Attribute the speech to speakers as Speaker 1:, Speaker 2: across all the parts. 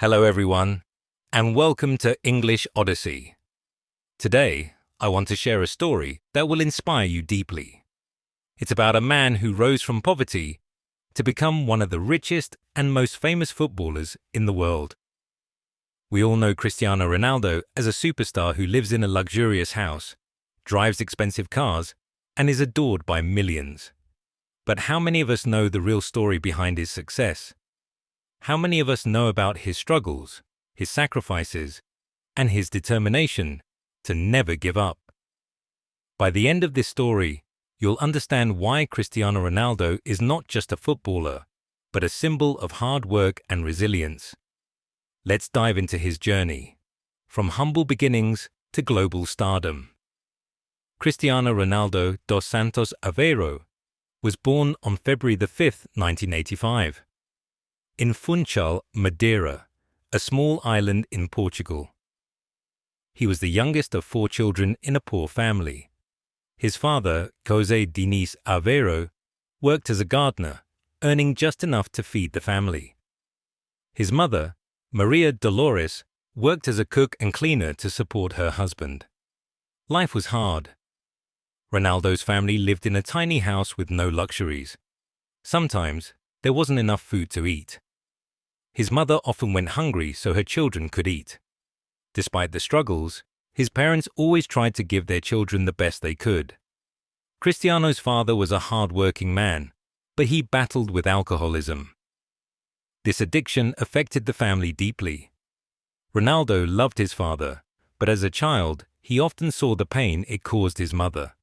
Speaker 1: Hello everyone, and welcome to English Odyssey. Today, I want to share a story that will inspire you deeply. It's about a man who rose from poverty to become one of the richest and most famous footballers in the world. We all know Cristiano Ronaldo as a superstar who lives in a luxurious house, drives expensive cars, and is adored by millions. But how many of us know the real story behind his success? How many of us know about his struggles, his sacrifices, and his determination to never give up? By the end of this story, you'll understand why Cristiano Ronaldo is not just a footballer, but a symbol of hard work and resilience. Let's dive into his journey, from humble beginnings to global stardom. Cristiano Ronaldo dos Santos Aveiro was born on February 5, 1985. In Funchal, Madeira, a small island in Portugal. He was the youngest of 4 children in a poor family. His father, José Diniz Aveiro, worked as a gardener, earning just enough to feed the family. His mother, Maria Dolores, worked as a cook and cleaner to support her husband. Life was hard. Ronaldo's family lived in a tiny house with no luxuries. Sometimes, there wasn't enough food to eat. His mother often went hungry so her children could eat. Despite the struggles, his parents always tried to give their children the best they could. Cristiano's father was a hard-working man, but he battled with alcoholism. This addiction affected the family deeply. Ronaldo loved his father, but as a child, he often saw the pain it caused his mother.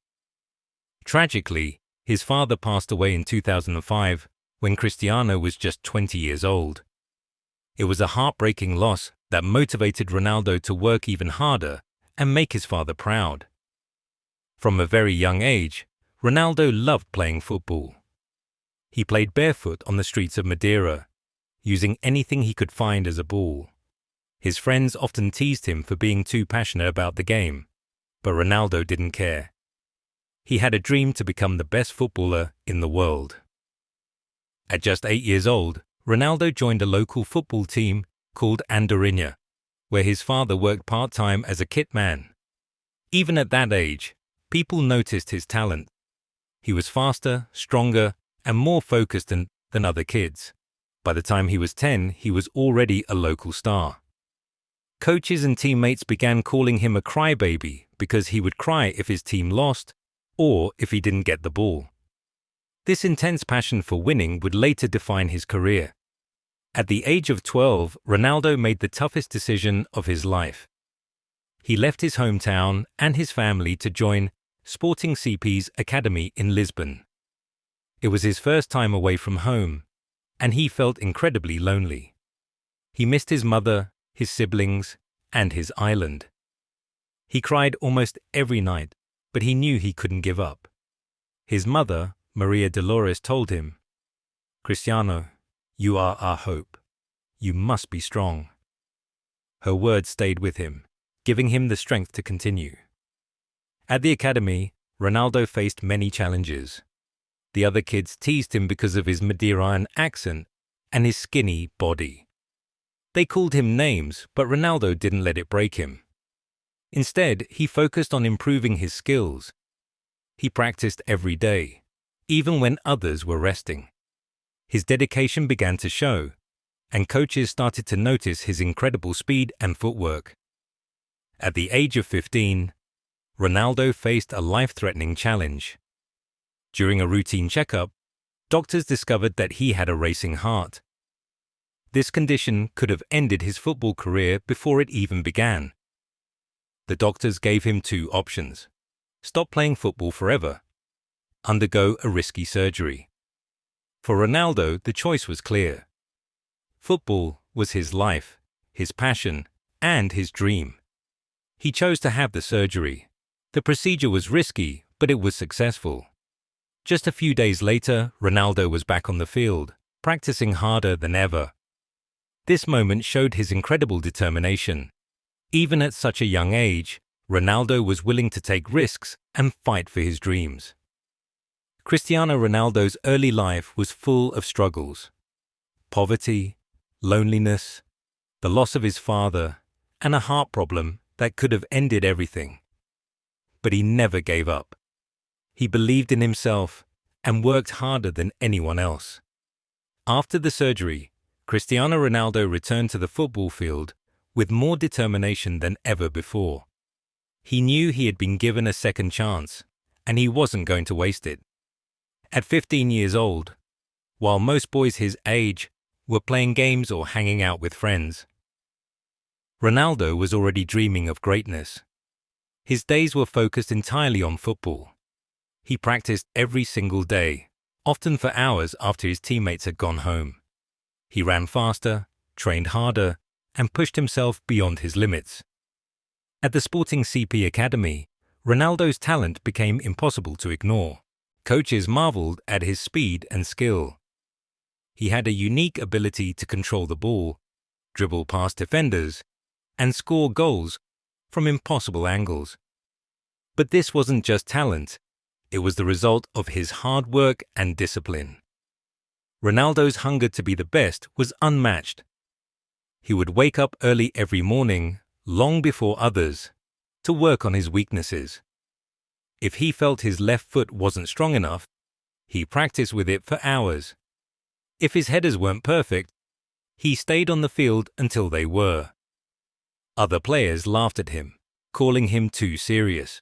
Speaker 1: Tragically, his father passed away in 2005 when Cristiano was just 20 years old. It was a heartbreaking loss that motivated Ronaldo to work even harder and make his father proud. From a very young age, Ronaldo loved playing football. He played barefoot on the streets of Madeira, using anything he could find as a ball. His friends often teased him for being too passionate about the game, but Ronaldo didn't care. He had a dream to become the best footballer in the world. At just 8 years old, Ronaldo joined a local football team called Andorinha, where his father worked part-time as a kit man. Even at that age, people noticed his talent. He was faster, stronger, and more focused than other kids. By the time he was 10, he was already a local star. Coaches and teammates began calling him a crybaby because he would cry if his team lost or if he didn't get the ball. This intense passion for winning would later define his career. At the age of 12, Ronaldo made the toughest decision of his life. He left his hometown and his family to join Sporting CP's academy in Lisbon. It was his first time away from home, and he felt incredibly lonely. He missed his mother, his siblings, and his island. He cried almost every night, but he knew he couldn't give up. His mother, Maria Dolores, told him, "Cristiano, you are our hope. You must be strong." Her words stayed with him, giving him the strength to continue. At the academy, Ronaldo faced many challenges. The other kids teased him because of his Madeiran accent and his skinny body. They called him names, but Ronaldo didn't let it break him. Instead, he focused on improving his skills. He practiced every day, even when others were resting. His dedication began to show, and coaches started to notice his incredible speed and footwork. At the age of 15, Ronaldo faced a life-threatening challenge. During a routine checkup, doctors discovered that he had a racing heart. This condition could have ended his football career before it even began. The doctors gave him 2 options: stop playing football forever, undergo a risky surgery. For Ronaldo, the choice was clear. Football was his life, his passion, and his dream. He chose to have the surgery. The procedure was risky, but it was successful. Just a few days later, Ronaldo was back on the field, practicing harder than ever. This moment showed his incredible determination. Even at such a young age, Ronaldo was willing to take risks and fight for his dreams. Cristiano Ronaldo's early life was full of struggles. Poverty, loneliness, the loss of his father, and a heart problem that could have ended everything. But he never gave up. He believed in himself and worked harder than anyone else. After the surgery, Cristiano Ronaldo returned to the football field with more determination than ever before. He knew he had been given a second chance, and he wasn't going to waste it. At 15 years old, while most boys his age were playing games or hanging out with friends, Ronaldo was already dreaming of greatness. His days were focused entirely on football. He practiced every single day, often for hours after his teammates had gone home. He ran faster, trained harder, and pushed himself beyond his limits. At the Sporting CP Academy, Ronaldo's talent became impossible to ignore. Coaches marveled at his speed and skill. He had a unique ability to control the ball, dribble past defenders, and score goals from impossible angles. But this wasn't just talent, it was the result of his hard work and discipline. Ronaldo's hunger to be the best was unmatched. He would wake up early every morning, long before others, to work on his weaknesses. If he felt his left foot wasn't strong enough, he practiced with it for hours. If his headers weren't perfect, he stayed on the field until they were. Other players laughed at him, calling him too serious.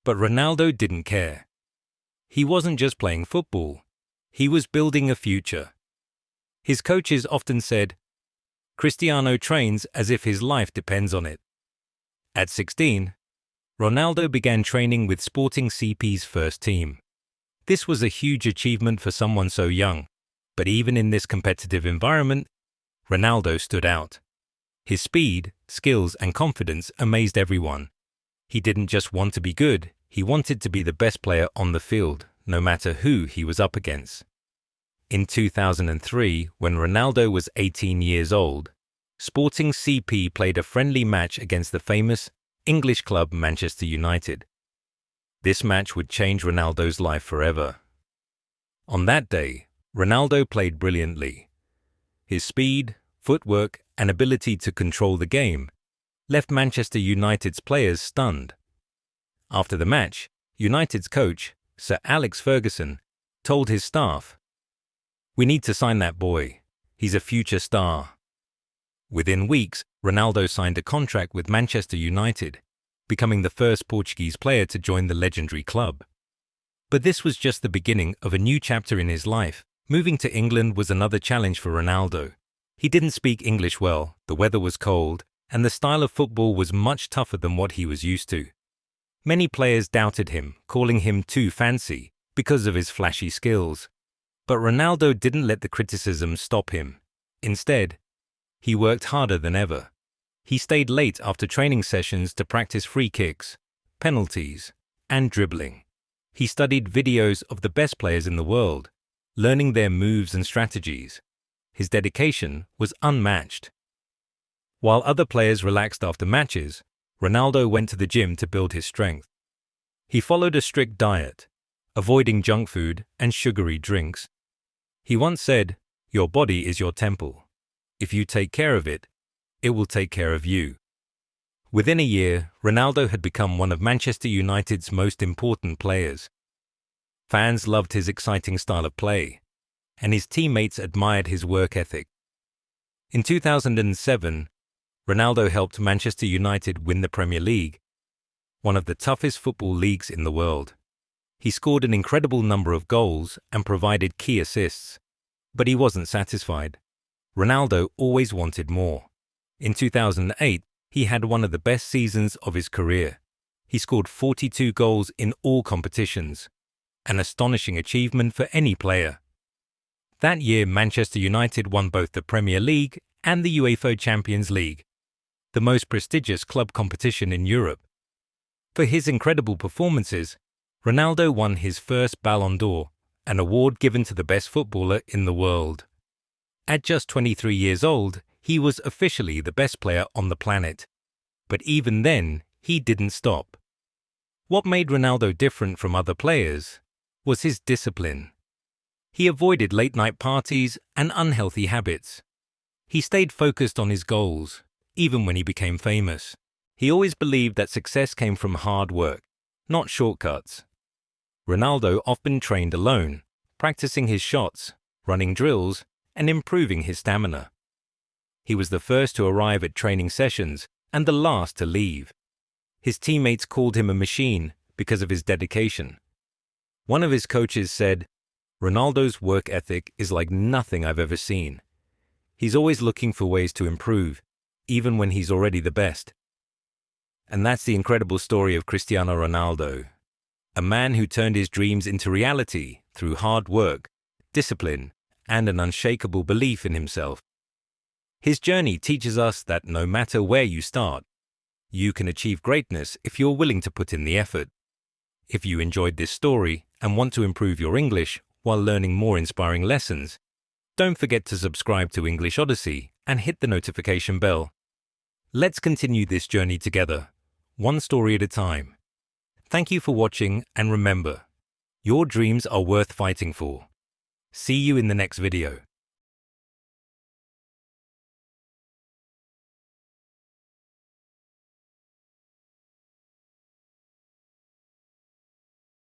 Speaker 1: But Ronaldo didn't care. He wasn't just playing football, he was building a future. His coaches often said, "Cristiano trains as if his life depends on it." At 16, Ronaldo began training with Sporting CP's first team. This was a huge achievement for someone so young, but even in this competitive environment, Ronaldo stood out. His speed, skills, and confidence amazed everyone. He didn't just want to be good, he wanted to be the best player on the field, no matter who he was up against. In 2003, when Ronaldo was 18 years old, Sporting CP played a friendly match against the famous English club Manchester United. This match would change Ronaldo's life forever. On that day, Ronaldo played brilliantly. His speed, footwork, and ability to control the game left Manchester United's players stunned. After the match, United's coach, Sir Alex Ferguson, told his staff, "We need to sign that boy. He's a future star." Within weeks, Ronaldo signed a contract with Manchester United, becoming the first Portuguese player to join the legendary club. But this was just the beginning of a new chapter in his life. Moving to England was another challenge for Ronaldo. He didn't speak English well, the weather was cold, and the style of football was much tougher than what he was used to. Many players doubted him, calling him too fancy because of his flashy skills. But Ronaldo didn't let the criticism stop him. Instead, he worked harder than ever. He stayed late after training sessions to practice free kicks, penalties, and dribbling. He studied videos of the best players in the world, learning their moves and strategies. His dedication was unmatched. While other players relaxed after matches, Ronaldo went to the gym to build his strength. He followed a strict diet, avoiding junk food and sugary drinks. He once said, "Your body is your temple. If you take care of it, it will take care of you." Within a year, Ronaldo had become one of Manchester United's most important players. Fans loved his exciting style of play, and his teammates admired his work ethic. In 2007, Ronaldo helped Manchester United win the Premier League, one of the toughest football leagues in the world. He scored an incredible number of goals and provided key assists, but he wasn't satisfied. Ronaldo always wanted more. In 2008, he had one of the best seasons of his career. He scored 42 goals in all competitions, an astonishing achievement for any player. That year, Manchester United won both the Premier League and the UEFA Champions League, the most prestigious club competition in Europe. For his incredible performances, Ronaldo won his first Ballon d'Or, an award given to the best footballer in the world. At just 23 years old, he was officially the best player on the planet. But even then, he didn't stop. What made Ronaldo different from other players was his discipline. He avoided late-night parties and unhealthy habits. He stayed focused on his goals, even when he became famous. He always believed that success came from hard work, not shortcuts. Ronaldo often trained alone, practicing his shots, running drills, and improving his stamina. He was the first to arrive at training sessions and the last to leave. His teammates called him a machine because of his dedication. One of his coaches said, "Ronaldo's work ethic is like nothing I've ever seen. He's always looking for ways to improve, even when he's already the best." And that's the incredible story of Cristiano Ronaldo, a man who turned his dreams into reality through hard work, discipline, and an unshakable belief in himself. His journey teaches us that no matter where you start, you can achieve greatness if you're willing to put in the effort. If you enjoyed this story and want to improve your English while learning more inspiring lessons, don't forget to subscribe to English Odyssey and hit the notification bell. Let's continue this journey together, one story at a time. Thank you for watching, and remember, your dreams are worth fighting for. See you in the next video.